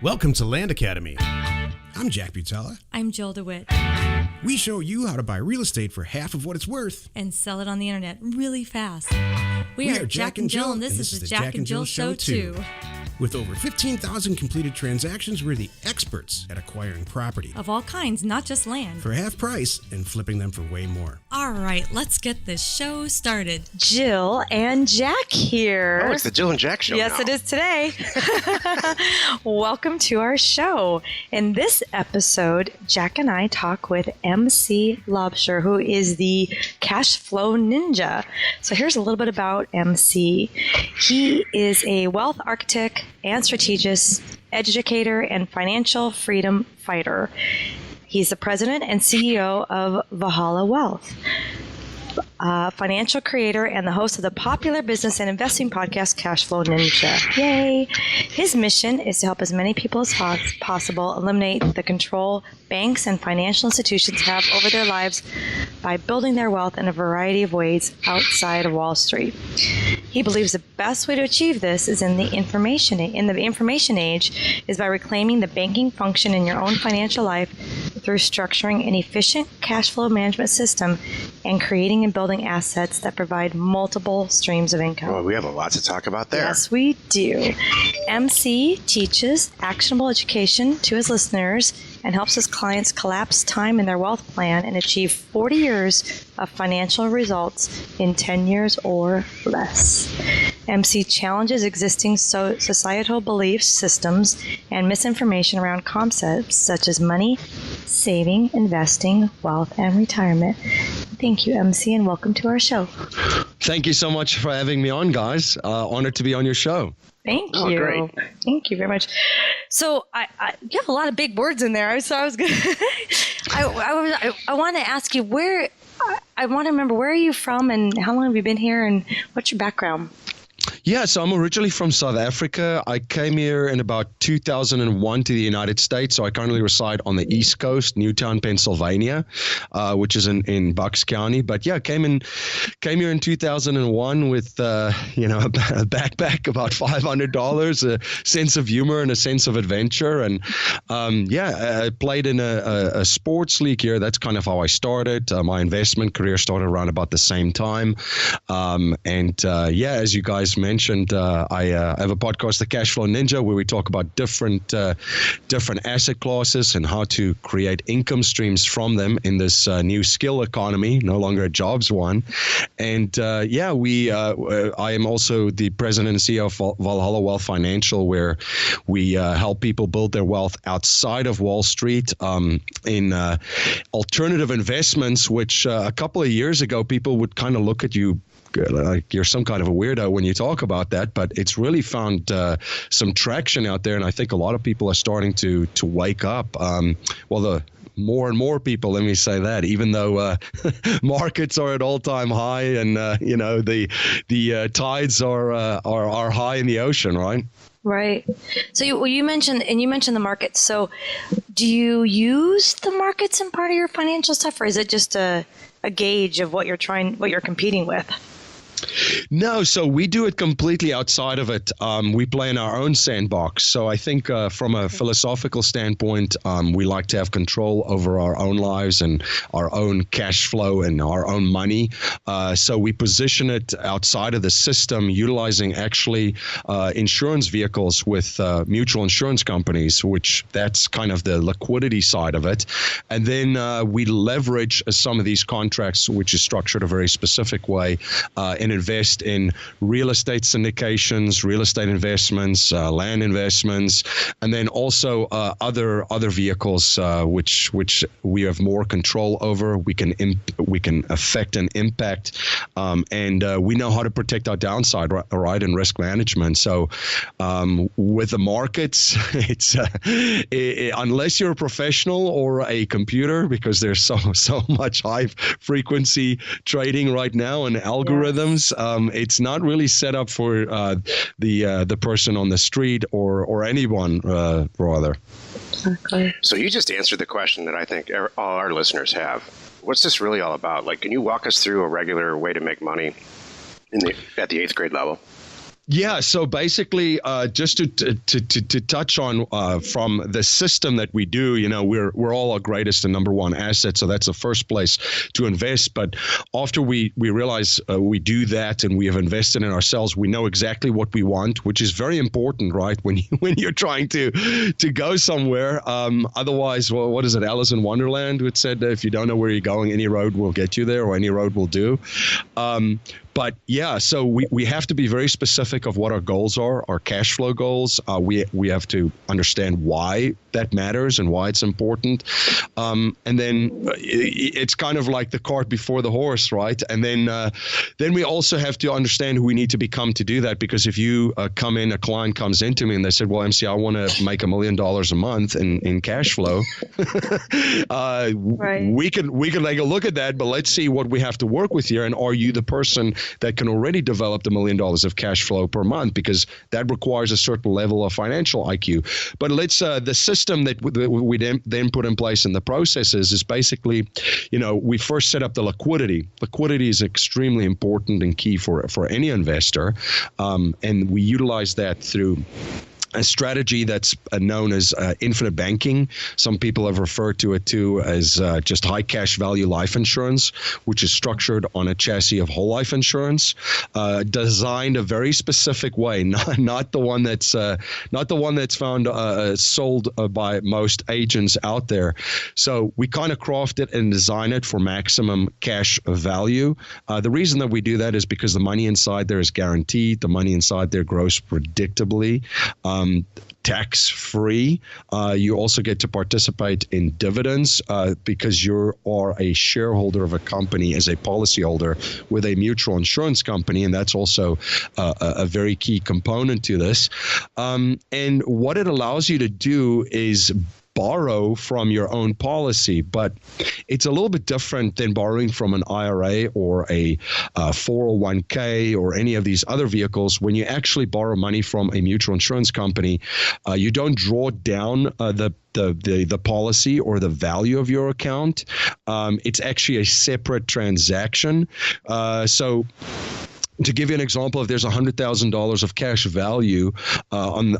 Welcome to Land Academy. I'm Jack Butala. I'm Jill DeWit. We show you how to buy real estate for half of what it's worth. And sell it on the internet really fast. We are Jack and Jill, and this is the Jack and Jill Show 2. With over 15,000 completed transactions, we're the experts at acquiring property. Of all kinds, not just land. For half price and flipping them for way more. All right, let's get this show started. Jill and Jack here. Oh, it's the Jill and Jack Show Yes, now. it is today. Welcome to our show. In this episode, Jack and I talk with MC Laubscher, who is the cash flow ninja. So here's a little bit about MC. He is a wealth architect and strategist, educator, and financial freedom fighter. He's the president and CEO of Valhalla Wealth, financial creator, and the host of the popular business and investing podcast, Cash Flow Ninja. Yay! His mission is to help as many people as possible eliminate the control banks and financial institutions have over their lives by building their wealth in a variety of ways outside of Wall Street. He believes the best way to achieve this is in the information age is by reclaiming the banking function in your own financial life through structuring an efficient cash flow management system and creating and building assets that provide multiple streams of income. Well, we have a lot to talk about there. Yes, we do. MC teaches actionable education to his listeners and helps his clients collapse time in their wealth plan and achieve 40 years of financial results in 10 years or less. MC challenges existing societal beliefs, systems, and misinformation around concepts such as money, saving, investing, wealth, and retirement. Thank you, MC, and welcome to our show. Thank you so much for having me on, guys. Honored to be on your show. Thank Oh, you. great. Thank you very much. So you have a lot of big words in there. So I was going I want to ask you where, I want to remember, where are you from and how long have you been here and what's your background? Yeah, so I'm originally from South Africa. I came here in about 2001 to the United States. So I currently reside on the East Coast, Newtown, Pennsylvania, which is in Bucks County. But yeah, came here in 2001 with a backpack, about $500, a sense of humor and a sense of adventure. And I played in a sports league here. That's kind of how I started. My investment career started around about the same time. As you guys mentioned, I have a podcast, The Cash Flow Ninja, where we talk about different asset classes and how to create income streams from them in this new skill economy, no longer a jobs one. And I am also the president and CEO of Valhalla Wealth Financial, where we help people build their wealth outside of Wall Street in alternative investments, which a couple of years ago, people would kind of look at you like you're some kind of a weirdo when you talk about that, but it's really found some traction out there, and I think a lot of people are starting to wake up. The more and more people, let me say that, even though markets are at all-time high and the tides are high in the ocean, right? Right. So you mentioned the markets. So do you use the markets in part of your financial stuff, or is it just a gauge of what you're competing with? No, so we do it completely outside of it. We play in our own sandbox. So I think from a philosophical standpoint, we like to have control over our own lives and our own cash flow and our own money. So we position it outside of the system, utilizing actually insurance vehicles with mutual insurance companies, which that's kind of the liquidity side of it. And then we leverage some of these contracts, which is structured a very specific way, and invest in real estate syndications, real estate investments, land investments, and then also other vehicles which we have more control over. We can affect and impact, and we know how to protect our downside, right, and risk management. So with the markets, it's unless you're a professional or a computer, because there's so much high frequency trading right now and algorithms. It's not really set up for the person on the street or anyone rather. Exactly. So you just answered the question that I think all our listeners have. What's this really all about? Like, can you walk us through a regular way to make money at the 8th grade level? Yeah, so basically, just to touch on from the system that we do, we're all our greatest and number one asset, so that's the first place to invest. But after we realize we do that and we have invested in ourselves, we know exactly what we want, which is very important, right? When you're trying to go somewhere. Otherwise, well, what is it? Alice in Wonderland, which said if you don't know where you're going, any road will get you there, or any road will do. But yeah, so we have to be very specific of what our goals are, our cash flow goals. We have to understand why that matters and why it's important. And then it's kind of like the cart before the horse, right? And then we also have to understand who we need to become to do that. Because if you a client comes into me and they said, well, MC, I want to make $1 million a month in cash flow. Right. We can take a look at that, but let's see what we have to work with here. And are you the person that can already develop $1 million of cash flow per month? Because that requires a certain level of financial IQ. But the system that we then put in place in the processes is basically, we first set up the liquidity. Liquidity is extremely important and key for any investor. And we utilize that through a strategy that's known as infinite banking. Some people have referred to it too as just high cash value life insurance, which is structured on a chassis of whole life insurance, designed a very specific way, not the one that's found sold by most agents out there. So we kind of craft it and design it for maximum cash value. The reason that we do that is because the money inside there is guaranteed. The money inside there grows predictably. Tax-free. You also get to participate in dividends because you are a shareholder of a company as a policyholder with a mutual insurance company, and that's also a very key component to this. And what it allows you to do is borrow from your own policy, but it's a little bit different than borrowing from an IRA or a 401k or any of these other vehicles. When you actually borrow money from a mutual insurance company, you don't draw down the policy or the value of your account. It's actually a separate transaction. So to give you an example, if there's $100,000 of cash value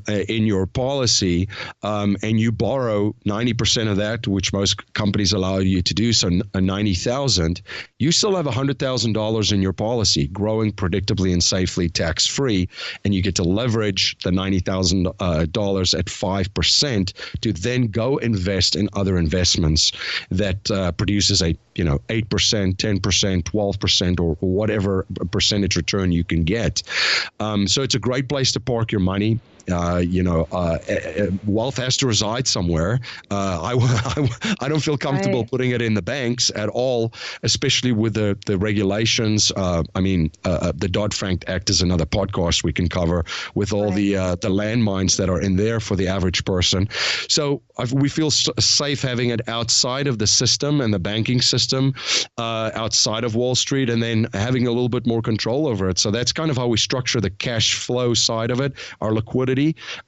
in your policy, and you borrow 90% of that, which most companies allow you to do, so $90,000, you still have $100,000 in your policy, growing predictably and safely, tax-free, and you get to leverage the $90,000 at 5% to then go invest in other investments that produces a 8%, 10%, 12%, or whatever percentage return you can get. So it's a great place to park your money. Wealth has to reside somewhere. I don't feel comfortable putting it in the banks at all, especially with the regulations. The Dodd-Frank Act is another podcast we can cover with all the landmines that are in there for the average person. So we feel safe having it outside of the system and the banking system, outside of Wall Street, and then having a little bit more control over it. So that's kind of how we structure the cash flow side of it, our liquidity.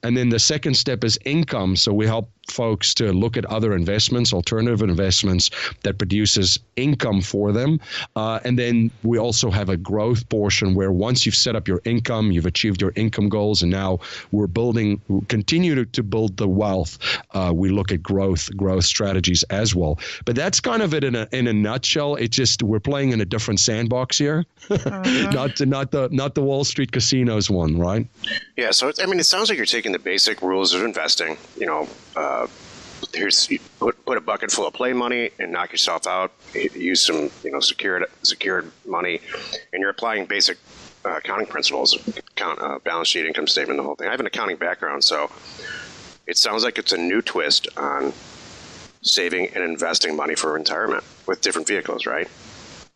And then the second step is income. So we help folks to look at other investments, alternative investments that produces income for them. And then we also have a growth portion where once you've set up your income, you've achieved your income goals, and now we continue to build the wealth. We look at growth strategies as well. But that's kind of it in a nutshell. It's just we're playing in a different sandbox here, not the Wall Street casinos one, right? Yeah. So it sounds like you're taking the basic rules of investing. Here's put a bucket full of play money and knock yourself out. Use some secured money, and you're applying basic accounting principles, balance sheet, income statement, the whole thing. I have an accounting background, so it sounds like it's a new twist on saving and investing money for retirement with different vehicles, right?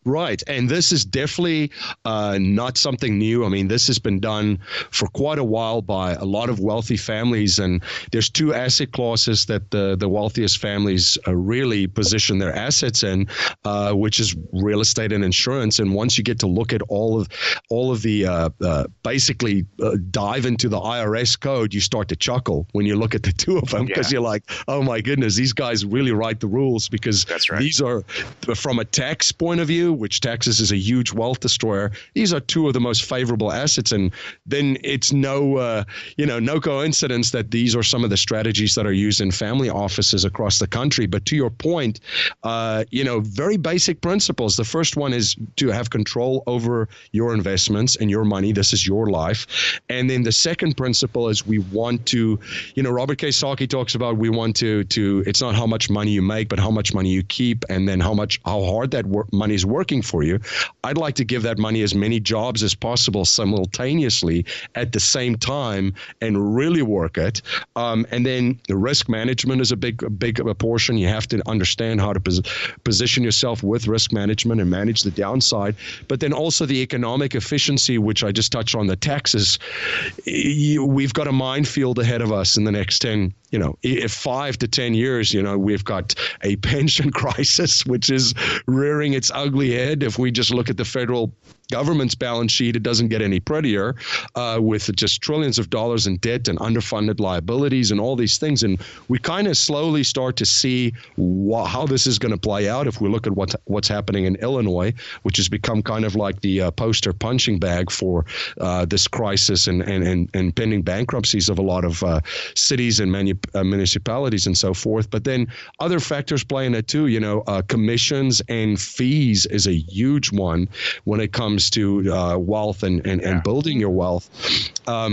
Right. And this is definitely not something new. I mean, this has been done for quite a while by a lot of wealthy families. And there's two asset classes that the wealthiest families really position their assets in, which is real estate and insurance. And once you get to look at all of the basically dive into the IRS code, you start to chuckle when you look at the two of them, because you're like, oh, my goodness, these guys really write the rules, because that's right. These are, from a tax point of view, which taxes is a huge wealth destroyer. These are two of the most favorable assets, and then it's no coincidence that these are some of the strategies that are used in family offices across the country. But to your point, very basic principles. The first one is to have control over your investments and your money. This is your life. And then the second principle is we want to, Robert Kiyosaki talks about we want to it's not how much money you make, but how much money you keep, and then how hard that money is working for you. I'd like to give that money as many jobs as possible simultaneously at the same time and really work it. And then the risk management is a big portion. You have to understand how to position yourself with risk management and manage the downside. But then also the economic efficiency, which I just touched on, the taxes. We've got a minefield ahead of us in the next 5 to 10 years. We've got a pension crisis, which is rearing its ugly head. If we just look at the federal government's balance sheet, it doesn't get any prettier, with just trillions of dollars in debt and underfunded liabilities and all these things. And we kind of slowly start to see how this is going to play out. If we look at what's happening in Illinois, which has become kind of like the poster punching bag for this crisis and pending bankruptcies of a lot of cities and municipalities and so forth. But then other factors play in it too. Commissions and fees is a huge one when it comes to wealth and building your wealth.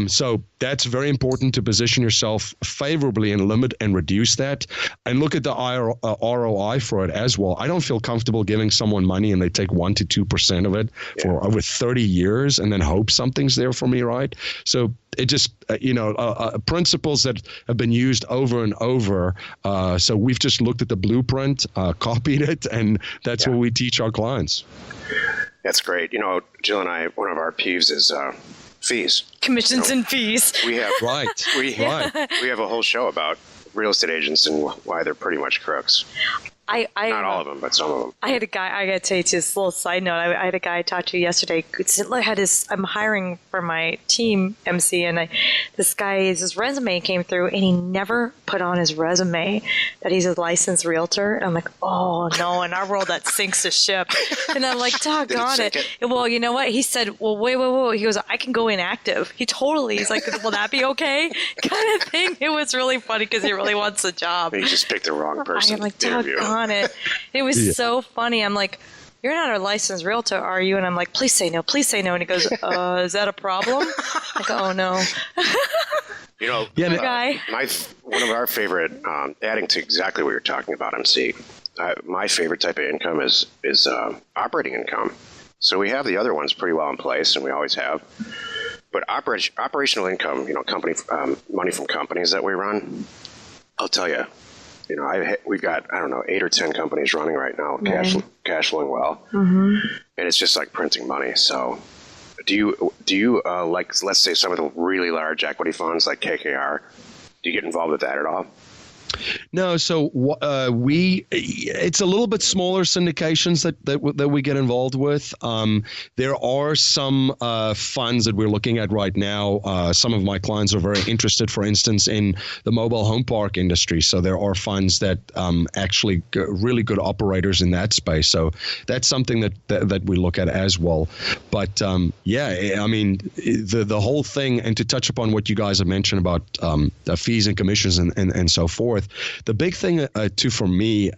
So that's very important to position yourself favorably and limit and reduce that, and look at the ROI for it as well. I don't feel comfortable giving someone money and they take 1% to 2% of it for over 30 years and then hope something's there for me, right? So it just, principles that have been used over and over. So we've just looked at the blueprint, copied it, and that's what we teach our clients. That's great. Jill and I, one of our peeves is fees. Commissions and fees. We have we Right. have a whole show about real estate agents and why they're pretty much crooks. Not all of them, but some of them. I had a guy, I got to tell you just a little side note. I had a guy I talked to yesterday. I'm hiring for my team, MC, and this guy's resume came through, and he never put on his resume that he's a licensed realtor. And I'm like, oh, no, in our world, that sinks the ship. And I'm like, doggone it. Well, you know what? He said, well, wait. He goes, I can go inactive. He's like, will that be okay? Kind of thing. It was really funny because he really wants a job. He just picked the wrong person. I'm like, doggone it. It was so funny. I'm like, you're not a licensed realtor, are you? And I'm like, please say no. And he goes, is that a problem? I go, oh, no. One of our favorite, adding to exactly what you're talking about, MC, my favorite type of income is operating income. So we have the other ones pretty well in place, and we always have. But operational income, company money from companies that we run, I'll tell you, we've got, 8 or 10 companies running right now, cash flowing well, and it's just like printing money. So, do you like, let's say, some of the really large equity funds like KKR? Do you get involved with that at all? No, so it's a little bit smaller syndications that we get involved with. There are some funds that we're looking at right now. Some of my clients are very interested, for instance, in the mobile home park industry. So there are funds that actually really good operators in that space. So that's something that we look at as well. But the whole thing, and to touch upon what you guys have mentioned about fees and commissions and so forth. The big thing too for me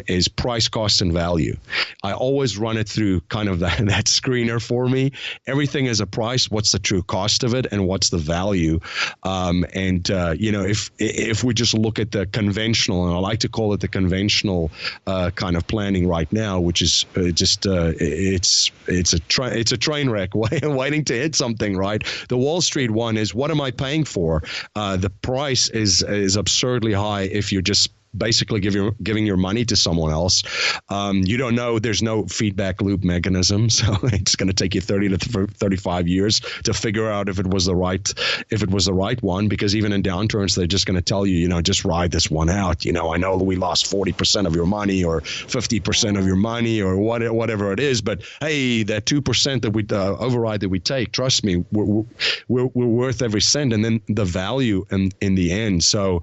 is price, cost, and value. I always run it through kind of that screener for me. Everything is a price. What's the true cost of it, and what's the value? If we just look at the conventional, and I like to call it the conventional kind of planning right now, which is it's a train wreck waiting to hit something, right? The Wall Street one is, what am I paying for? The price is absurdly high if you're just basically giving your money to someone else. You don't know, there's no feedback loop mechanism, so it's going to take you 30 to 35 years to figure out if it was the right one, because even in downturns, they're just going to tell you, just ride this one out. I know we lost 40% of your money or 50% of your money or whatever it is, but hey, that 2% that we override that we take, trust me, we're worth every cent, and then the value in the end. So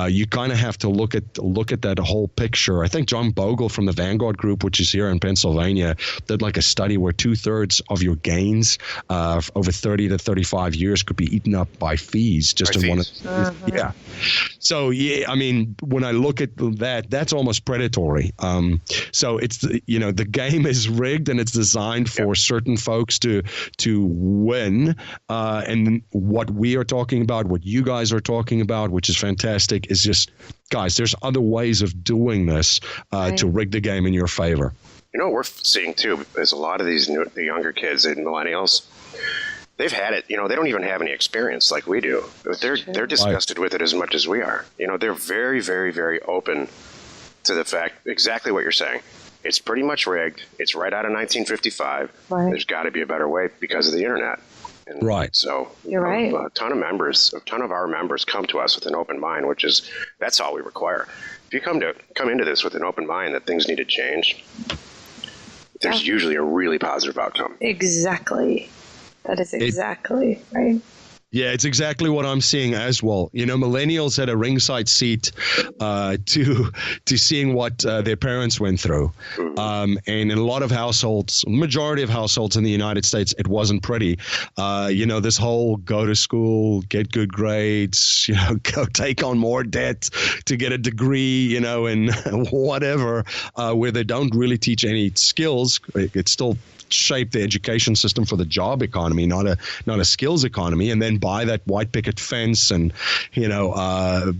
you kind of have to look at at that whole picture, I think John Bogle from the Vanguard Group, which is here in Pennsylvania, did like a study where 2/3 of your gains over 30 to 35 years could be eaten up by fees just in one of yeah. So yeah, I mean, when I look at that, that's almost predatory. So it's the game is rigged and it's designed for certain folks to win. And what we are talking about, what you guys are talking about, which is fantastic, is just, guys, there's other ways of doing this to rig the game in your favor. What we're seeing too is a lot of the younger kids and millennials, they've had it. They don't even have any experience like we do. But they're disgusted with it as much as we are. They're very, very, very open to the fact exactly what you're saying. It's pretty much rigged. It's right out of 1955. Right. There's got to be a better way because of the internet. And so you're right. A ton of our members come to us with an open mind, that's all we require. If you come into this with an open mind that things need to change, there's usually a really positive outcome. Exactly. That is exactly right. Yeah, it's exactly what I'm seeing as well. Millennials had a ringside seat to seeing what their parents went through. And in a lot of households, majority of households in the United States, it wasn't pretty. This whole go to school, get good grades, go take on more debt to get a degree, and whatever, where they don't really teach any skills. It's still shape the education system for the job economy, not a skills economy, and then buy that white picket fence and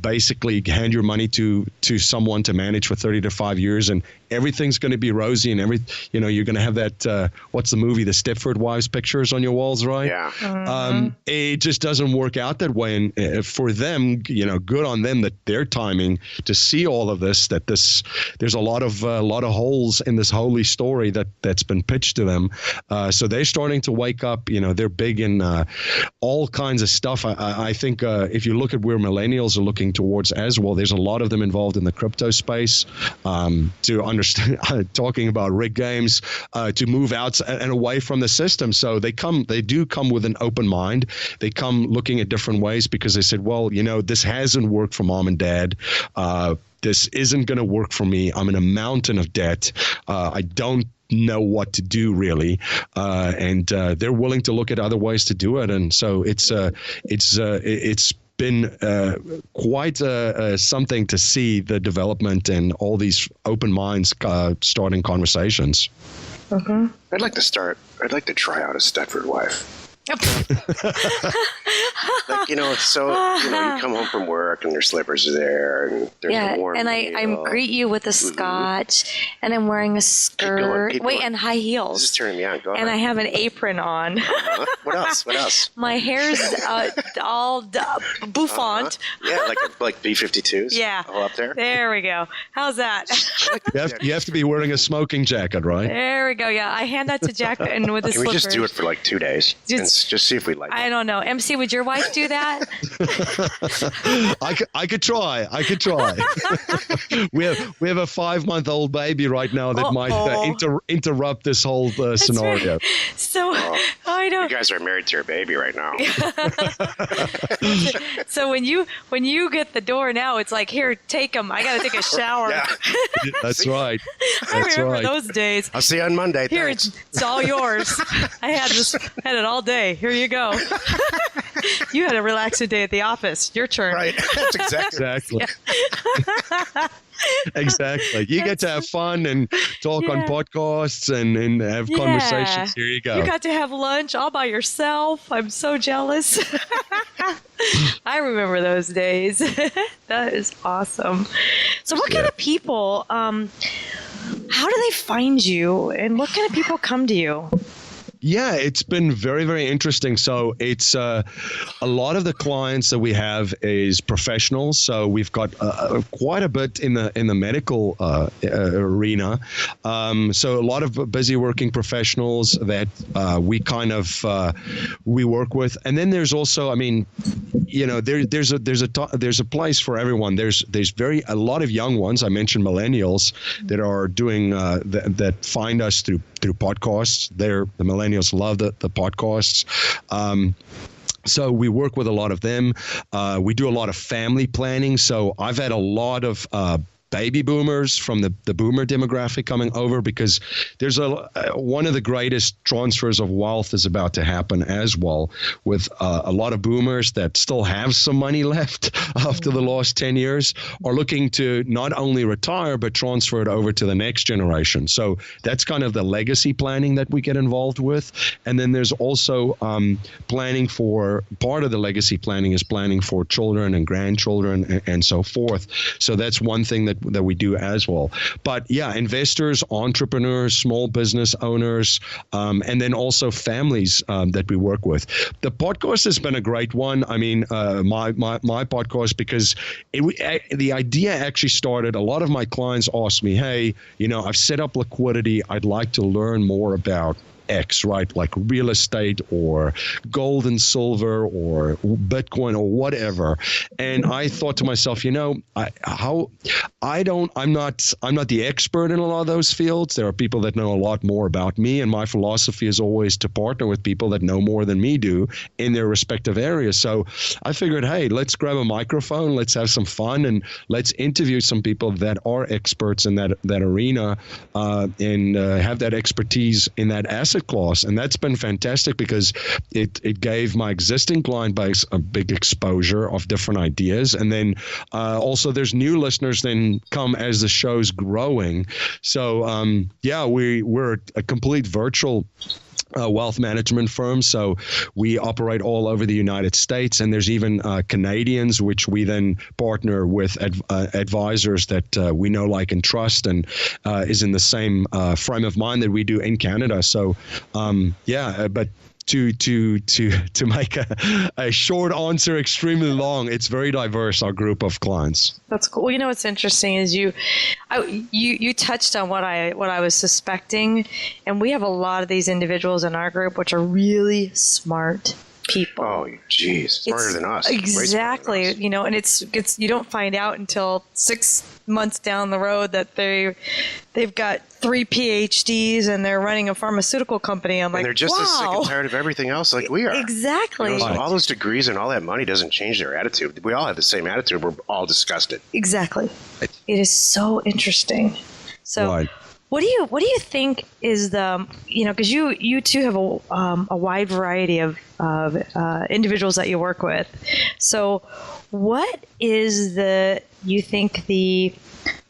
basically hand your money to someone to manage for 30 to 5 years, and everything's going to be rosy, and you're going to have that what's the movie, the Stepford Wives pictures on your walls, right? Yeah. It just doesn't work out that way, and for them, good on them that they're timing to see all of this. There's a lot of holes in this holy story that's been pitched to them. So they're starting to wake up. They're big in all kinds of stuff. I think if you look at where millennials are looking towards as well, there's a lot of them involved in the crypto space to understand, talking about rig games, to move out and away from the system. So they do come with an open mind. They come looking at different ways because they said, well, this hasn't worked for mom and dad. This isn't going to work for me. I'm in a mountain of debt. I don't know what to do really, and they're willing to look at other ways to do it, and so it's been quite something to see the development and all these open minds starting conversations. I'd like to try out a Stepford wife. You come home from work and your slippers are there and there's a warm and I greet you with a scotch and I'm wearing a skirt. Keep going. And high heels. This is turning me on. Go and ahead. I have an apron on. What else? My hair's all bouffant. Yeah, like B-52s. Yeah. All up there. There we go. How's that? You have to be wearing a smoking jacket, right? There we go. Yeah, I hand that to Jack and with the Can slippers. we just do it for like 2 days? Just see if we like it. I don't know. MC, would your wife do that? I could try. We have a 5-month-old baby right now that might interrupt this whole scenario. Right. So I don't. You guys are married to your baby right now. So when you get the door now, it's like, here, take him. I got to take a shower. Yeah. That's right. I remember those days. I'll see you on Monday. Here, Thanks. it's all yours. I had it all day. Here you go. You had a relaxing day at the office. Your turn. Right. That's exactly. Yeah. Exactly. You get to have fun and talk on podcasts and have conversations. Here you go. You got to have lunch all by yourself. I'm so jealous. I remember those days. That is awesome. So what kind of people, how do they find you and what kind of people come to you? Yeah, it's been very, very interesting. So it's a lot of the clients that we have is professionals. So we've got quite a bit in the medical arena. So a lot of busy working professionals that we kind of we work with. And then there's also, there's a place for everyone. There's a lot of young ones. I mentioned millennials that are doing that find us through podcasts. The millennials love the podcasts. So we work with a lot of them. We do a lot of family planning. So I've had a lot of baby boomers from the boomer demographic coming over, because there's one of the greatest transfers of wealth is about to happen as well, with a lot of boomers that still have some money left after the last 10 years are looking to not only retire, but transfer it over to the next generation. So that's kind of the legacy planning that we get involved with. And then there's also planning for, part of the legacy planning is planning for children and grandchildren and so forth. So that's one thing that we do as well. But yeah, investors, entrepreneurs, small business owners, and then also families that we work with. The podcast has been a great one. I mean, my podcast, because the idea actually started, a lot of my clients asked me, hey, I've set up liquidity. I'd like to learn more about X, right? Like real estate or gold and silver or Bitcoin or whatever. And I thought to myself, I'm not the expert in a lot of those fields. There are people that know a lot more about me, and my philosophy is always to partner with people that know more than me do in their respective areas. So I figured, hey, let's grab a microphone, let's have some fun, and let's interview some people that are experts in that arena and have that expertise in that asset class. And that's been fantastic, because it gave my existing client base a big exposure of different ideas. And then also there's new listeners then come as the show's growing. So we're a complete virtual wealth management firm. So we operate all over the United States, and there's even Canadians, which we then partner with advisors that we know, like, and trust, and is in the same frame of mind that we do in Canada. So but to make a short answer extremely long, it's very diverse, our group of clients. That's cool. Well, what's interesting is you touched on what I was suspecting, and we have a lot of these individuals in our group which are really smart people. Oh, geez, smarter than us. Exactly. And it's you don't find out until 6 months down the road that they've got 3 PhDs and they're running a pharmaceutical company. I'm like, and they're just as sick and tired of everything else like we are. Exactly. So all those degrees and all that money doesn't change their attitude. We all have the same attitude. We're all disgusted. Exactly. It is so interesting. So. Right. What do you think is the, because you two have a wide variety of individuals that you work with. So what is you think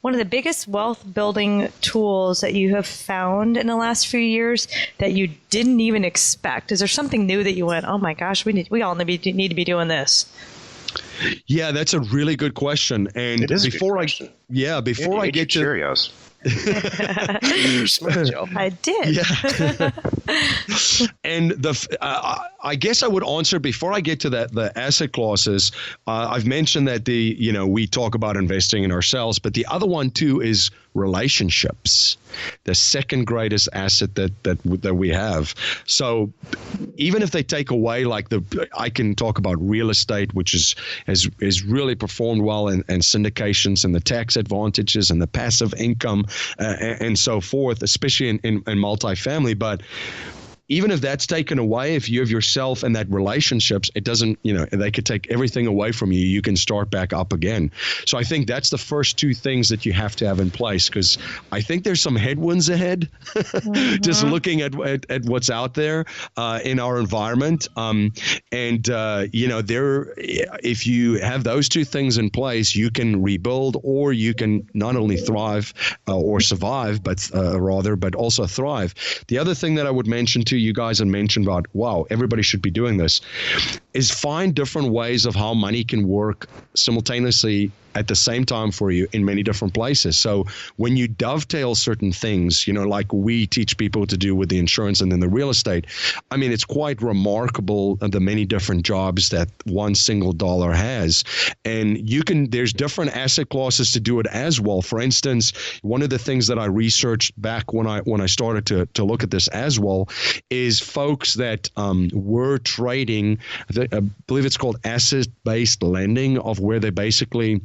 one of the biggest wealth building tools that you have found in the last few years that you didn't even expect? Is there something new that you went, oh my gosh, we all need to be doing this? Yeah, that's a really good question. And it is before I get to Cheerios. You're smart, Joe. I did. Yeah. And I guess I would answer before I get to the asset classes. I've mentioned that we talk about investing in ourselves, but the other one too is relationships, the second greatest asset that we have. So even if they take away I can talk about real estate, which is really performed well, and syndications and the tax advantages and the passive income and so forth, especially in multifamily. But even if that's taken away, if you have yourself and that relationships, it doesn't, they could take everything away from you. You can start back up again. So I think that's the first two things that you have to have in place, because I think there's some headwinds ahead, just looking at what's out there in our environment. If you have those two things in place, you can rebuild, or you can not only thrive or survive, but also thrive. The other thing that I would mention to you guys and mentioned about, wow, everybody should be doing this, is find different ways of how money can work simultaneously at the same time for you in many different places. So when you dovetail certain things, like we teach people to do with the insurance and then the real estate, I mean, it's quite remarkable the many different jobs that one single dollar has. And there's different asset classes to do it as well. For instance, one of the things that I researched back when I started to look at this as well is folks that were trading, I believe it's called asset-based lending, of where they basically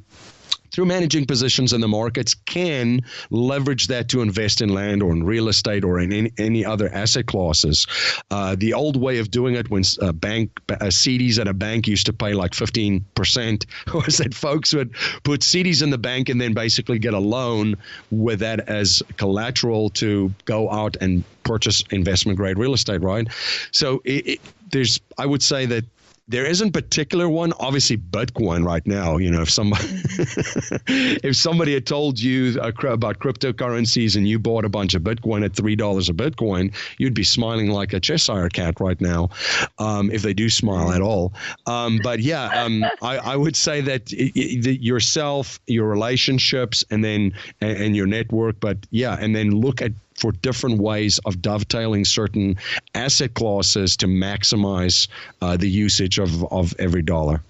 through managing positions in the markets, can leverage that to invest in land or in real estate or in any other asset classes. The old way of doing it, when CDs at a bank used to pay like 15%, was that folks would put CDs in the bank and then basically get a loan with that as collateral to go out and purchase investment grade real estate, right? So I would say that there isn't particular one. Obviously, Bitcoin right now. If somebody had told you about cryptocurrencies and you bought a bunch of Bitcoin at $3 a Bitcoin, you'd be smiling like a Cheshire cat right now, if they do smile at all. But yeah, I would say that yourself, your relationships, and your network. But yeah, and then look for different ways of dovetailing certain asset classes to maximize the usage of every dollar.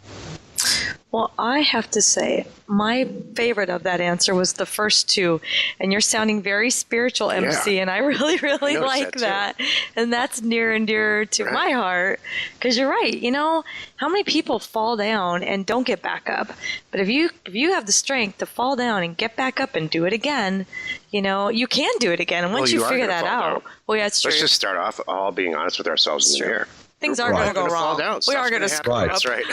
Well, I have to say, my favorite of that answer was the first two. And you're sounding very spiritual, MC, and I really, really like that. And that's near and dear to my heart. Because you're right. How many people fall down and don't get back up? But if you have the strength to fall down and get back up and do it again, you can do it again. And once you figure that out, well, yeah, it's true. Let's just start off all being honest with ourselves in the mirror. Things are going to go wrong. We are going to screw up. That's right.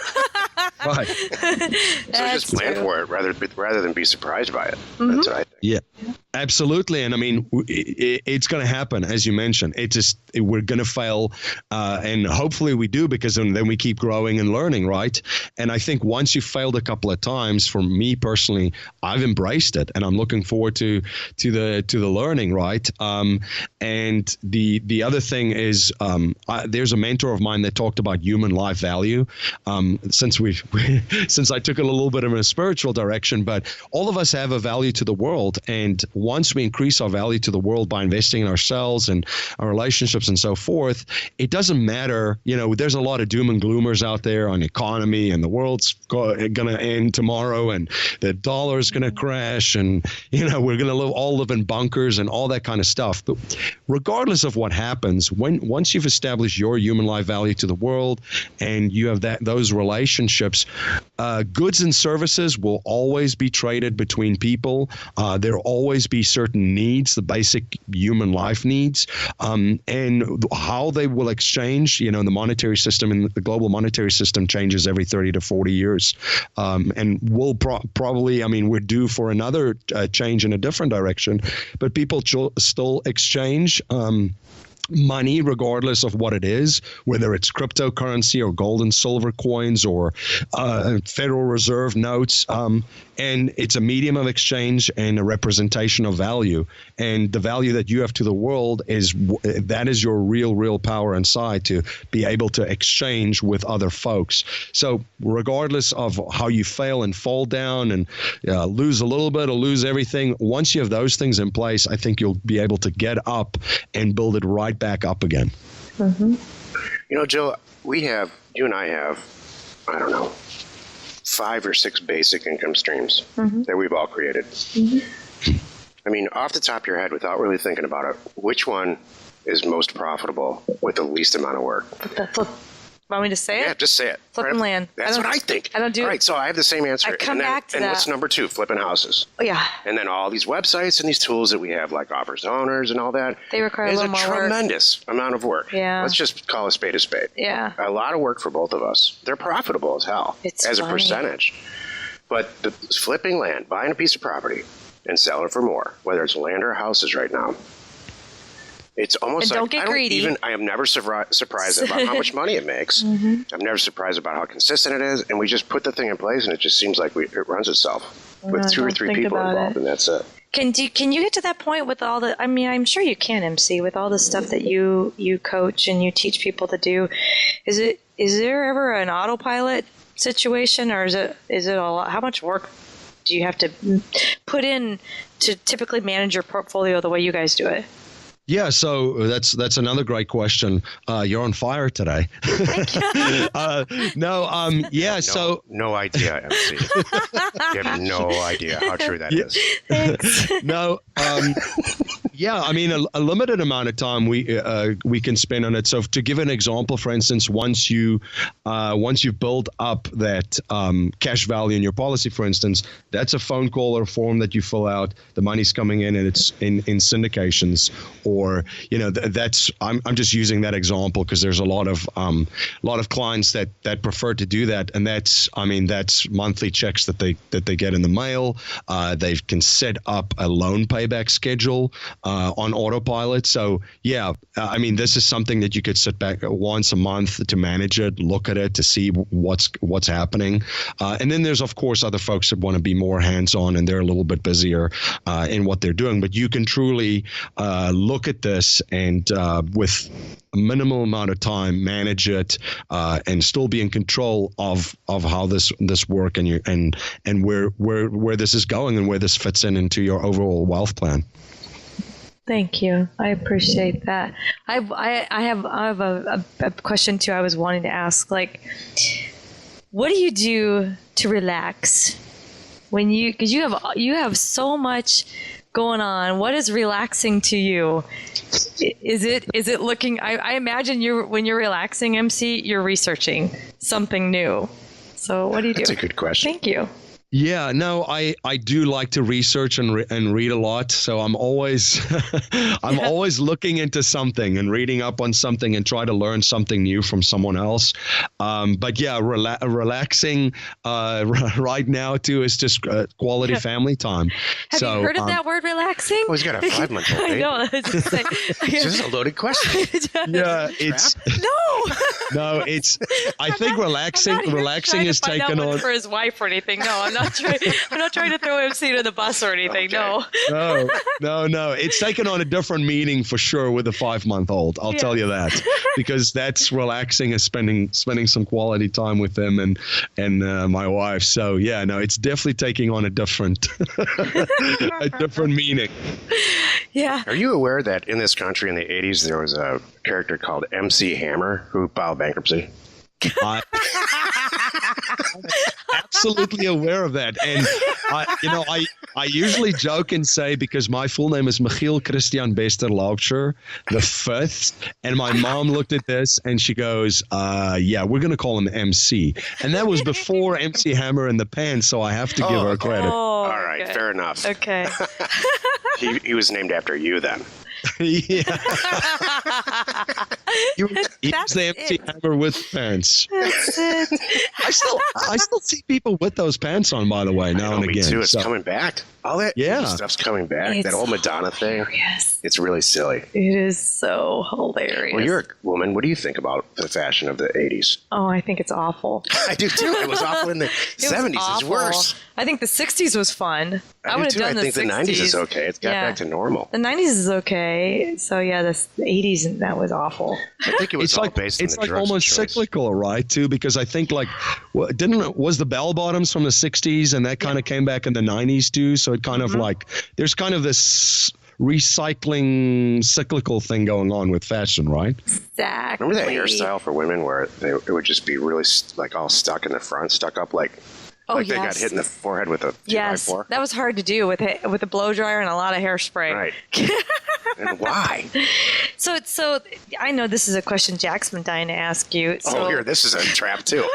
Right. So just plan for it rather than be surprised by it. Mm-hmm. That's what I think. Yeah, absolutely. And I mean, it's going to happen, as you mentioned. We're going to fail, and hopefully we do, because then we keep growing and learning, right? And I think once you've failed a couple of times, for me personally, I've embraced it, and I'm looking forward to the learning, right? And the other thing is, there's a mentor of mine that talked about human life value. Since I took it a little bit of a spiritual direction, but all of us have a value to the world. And once we increase our value to the world by investing in ourselves and our relationships and so forth, it doesn't matter. There's a lot of doom and gloomers out there on the economy, and the world's going to end tomorrow, and the dollar's going to crash, and we're going to all live in bunkers and all that kind of stuff. But regardless of what happens, once you've established your human life value to the world and you have those relationships, goods and services will always be traded between people. There'll always be certain needs, the basic human life needs, and how they will exchange. The monetary system and the global monetary system changes every 30 to 40 years, and we'll probably, we're due for another change in a different direction, but people still exchange money regardless of what it is, whether it's cryptocurrency or gold and silver coins or Federal Reserve notes, and it's a medium of exchange and a representation of value, and the value that you have to the world is your real power inside to be able to exchange with other folks. So regardless of how you fail and fall down and lose a little bit or lose everything, once you have those things in place, I think you'll be able to get up and build it right back up again. Mm-hmm. Jill, you and I have, I don't know, 5 or 6 basic income streams that we've all created. Mm-hmm. Off the top of your head, without really thinking about it, which one is most profitable with the least amount of work? Want me to say it? Yeah, just say it. Flipping land. That's what I think. I don't do it. All right, so I have the same answer. I come back to that. And what's number 2? Flipping houses. Oh, yeah. And then all these websites and these tools that we have, like offers owners and all that. They require a little more work. It's a tremendous amount of work. Yeah. Let's just call a spade a spade. Yeah. A lot of work for both of us. They're profitable as hell. As a percentage. But the flipping land, buying a piece of property and selling it for more, whether it's land or houses right now, it's almost and like don't get greedy. I am never surprised about how much money it makes. Mm-hmm. I'm never surprised about how consistent it is, and we just put the thing in place, and it just seems like it runs itself with 2 or 3 people involved, and that's it. Can you get to that point with all the? I'm sure you can, MC, with all the stuff that you coach and you teach people to do. Is there ever an autopilot situation, or is it a lot? How much work do you have to put in to typically manage your portfolio the way you guys do it? Yeah, so that's another great question. You're on fire today. No idea, MC. You have no idea how true that is. Thanks. No, Yeah, I mean, a limited amount of time we can spend on it. So to give an example, for instance, once you build up that cash value in your policy, for instance, that's a phone call or a form that you fill out. The money's coming in, and it's in syndications, or that's I'm just using that example because there's a lot of clients that prefer to do that, and that's monthly checks that they get in the mail. They can set up a loan payback schedule on autopilot. So yeah, this is something that you could sit back once a month to manage it, look at it, to see what's happening. And then there's, of course, other folks that want to be more hands-on, and they're a little bit busier in what they're doing. But you can truly look at this and with a minimal amount of time manage it and still be in control of how this work and where this is going and where this fits into your overall wealth plan. Thank you. I appreciate that. I have a question too. I was wanting to ask, like, what do you do to relax because you have so much going on? What is relaxing to you? Is it looking? I imagine when you're relaxing, MC, you're researching something new. So what do you do? That's a good question. Thank you. Yeah, no, I do like to research and read a lot. So I'm always always looking into something and reading up on something and try to learn something new from someone else. But yeah, relaxing right now too is just quality family time. Have you heard of that word, relaxing? Well, he's got a 5-month-old baby. I know. I was just saying. This is a loaded question. Yeah, it's no, it's. I think relaxing is taken on for his wife or anything. No, I'm not trying to throw MC to the bus or anything. Okay. No. It's taken on a different meaning for sure with a 5-month-old. I'll tell you that, because that's relaxing is spending some quality time with them and my wife. So yeah, no, it's definitely taking on a different meaning. Yeah. Are you aware that in this country in the 80s there was a character called MC Hammer who filed bankruptcy? I'm absolutely aware of that, and I usually joke and say, because my full name is Michiel Christian Bester Laubscher the 5th, and my mom looked at this and she goes, "Yeah, we're going to call him MC," and that was before MC Hammer in the Pants, so I have to give her credit. All right, okay. Fair enough. Okay. He was named after you then. Yeah. He was the MC Hammer with pants. That's it. I still see people with those pants on, by the way, now and again. Me too. It's coming back. All that stuff's coming back. That old Madonna thing. Yes. It's really silly. It is so hilarious. Well, you're a woman. What do you think about the fashion of the 80s? Oh, I think it's awful. I do too. It was awful in the 70s. It's worse. I think the 60s was fun. I would have done the 60s. I think the 90s is okay. It's got back to normal. The 90s is okay. So yeah, the 80s, that was awful. I think it was based on the drugs. It's like almost cyclical, right? Too, because I think was the bell bottoms from the 60s, and that kind of came back in the 90s too. So it kind of like there's kind of this recycling cyclical thing going on with fashion, right? Exactly. Remember that hairstyle for women where it would just be really like all stuck in the front, stuck up like they got hit in the forehead with a 2x4? That was hard to do with a blow dryer and a lot of hairspray. Right. And why? So I know this is a question Jack's been dying to ask you. So. This is a trap too.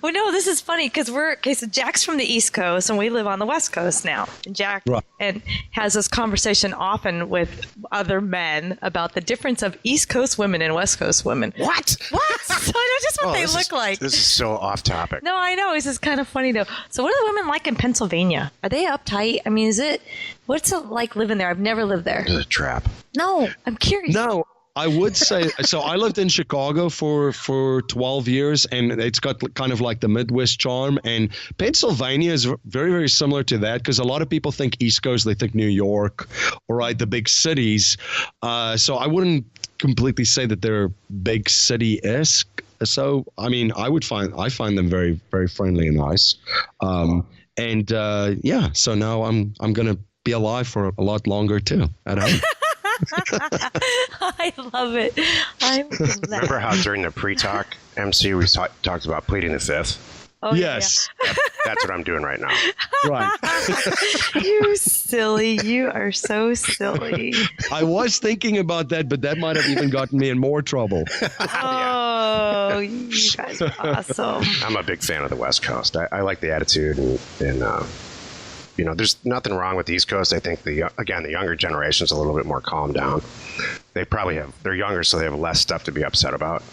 No, this is funny because so Jack's from the East Coast and we live on the West Coast now. And Jack and has this conversation often with other men about the difference of East Coast women and West Coast women. What? So I know just what they look like. This is so off topic. No, I know. This is kind of funny though. So what are the women like in Pennsylvania? Are they uptight? I mean, what's it like living there? I've never lived there. It's a trap. No, I'm curious. No, I would say so. I lived in Chicago for 12 years, and it's got kind of like the Midwest charm. And Pennsylvania is very, very similar to that, because a lot of people think East Coast, they think New York, the big cities. So I wouldn't completely say that they're big city-esque. So I mean, I find them very, very friendly and nice. So now I'm gonna be alive for a lot longer too at home. I love it. I'm glad. Remember how during the pre-talk, MC, we talked about pleading the fifth? Oh, Yes. That's what I'm doing right now. Right. You silly. You are so silly. I was thinking about that, but that might have even gotten me in more trouble. Oh, you guys are awesome. I'm a big fan of the West Coast. I like the attitude, and there's nothing wrong with the East Coast. I think the younger generation's a little bit more calmed down. They're younger, so they have less stuff to be upset about.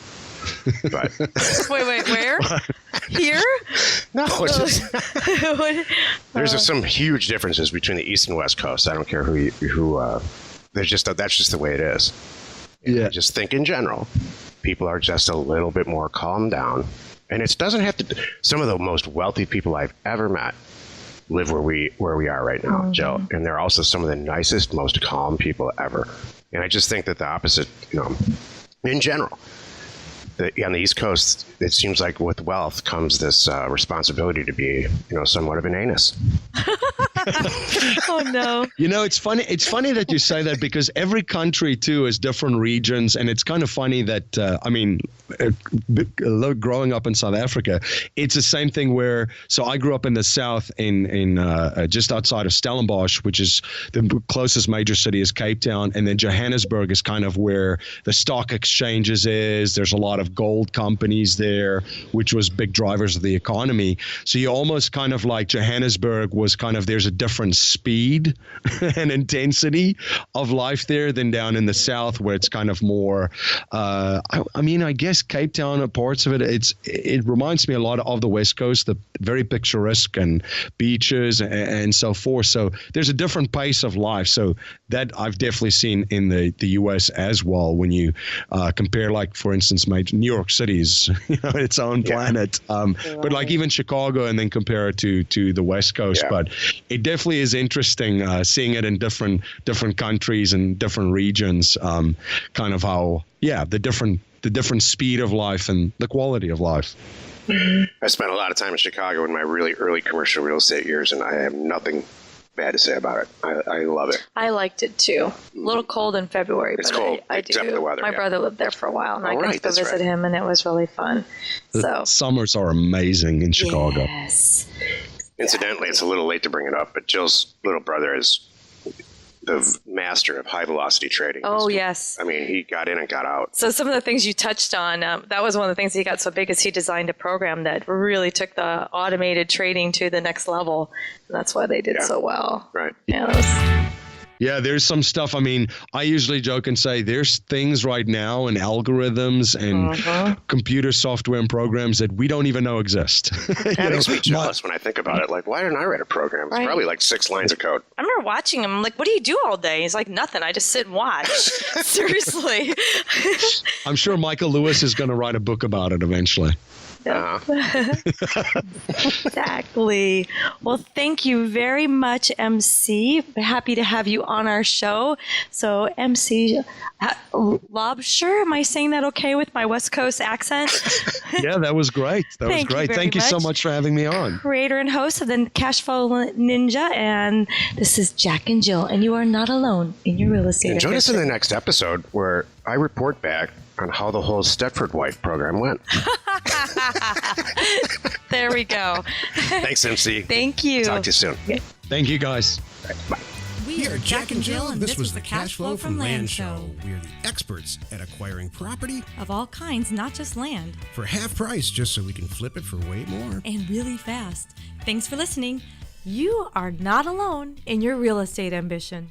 But Wait, where? Here? no, it's just, there's some huge differences between the East and West Coast. I don't care that's just the way it is. Yeah. I just think in general, people are just a little bit more calmed down, and it doesn't have to. Some of the most wealthy people I've ever met live where we are right now, Jill, and they're also some of the nicest, most calm people ever. And I just think that the opposite, in general. On the East Coast, it seems like with wealth comes this responsibility to be, somewhat of an anus. Oh no! It's funny. It's funny that you say that because every country too has different regions, and it's kind of funny that growing up in South Africa, it's the same thing. Where I grew up in the South, in just outside of Stellenbosch, which is the closest major city is Cape Town, and then Johannesburg is kind of where the stock exchanges is. There's a lot of gold companies there, which was big drivers of the economy. So you almost kind of like Johannesburg was kind of there's a different speed and intensity of life there than down in the South where it's kind of more I guess Cape Town, parts of it reminds me a lot of the West Coast, the very picturesque and beaches and so forth. So there's a different pace of life. So that I've definitely seen in the US as well when you compare, like, for instance, New York City's its own planet, but like even Chicago, and then compare it to the West Coast. Yeah. But it definitely is interesting seeing it in different countries and different regions, kind of how the different speed of life and the quality of life. I spent a lot of time in Chicago in my really early commercial real estate years, and I have nothing bad to say about it. I love it. I liked it too. A little cold in February, It's but cold, I except do. for the weather, My yeah. brother lived there for a while, and I Oh, got right, to go that's visit right. him, and it was really fun. The summers are amazing in Chicago. Yes. Incidentally, it's a little late to bring it up, but Jill's little brother is the master of high velocity trading. Oh, yes. I mean, he got in and got out. So some of the things you touched on, that was one of the things he got so big is he designed a program that really took the automated trading to the next level. And that's why they did so well. Right. Yeah, that was... Yeah, there's some stuff. I mean, I usually joke and say there's things right now and algorithms and computer software and programs that we don't even know exist. That makes me jealous when I think about it. Like, why didn't I write a program? It's probably like 6 lines of code. I remember watching him. I'm like, what do you do all day? He's like, nothing. I just sit and watch. Seriously. I'm sure Michael Lewis is going to write a book about it eventually. Exactly. Well, thank you very much, MC. Happy to have you on our show. So, MC Laubscher, am I saying that okay with my West Coast accent? Yeah, that was great. Thank you very Thank you so much for having me on. Creator and host of the Cashflow Ninja, and this is Jack and Jill, and you are not alone in your real estate. And join us in the next episode where I report back on how the whole Stepford Wife program went. There we go. Thanks, MC. Thank you. Talk to you soon. Thank you, guys. Bye. We are Jack and Jill, and This was the Cash Flow from Land Show. We are the experts at acquiring property Of all kinds, not just land, for half price just so we can flip it for way more. and really fast. Thanks for listening. You are not alone in your real estate ambition.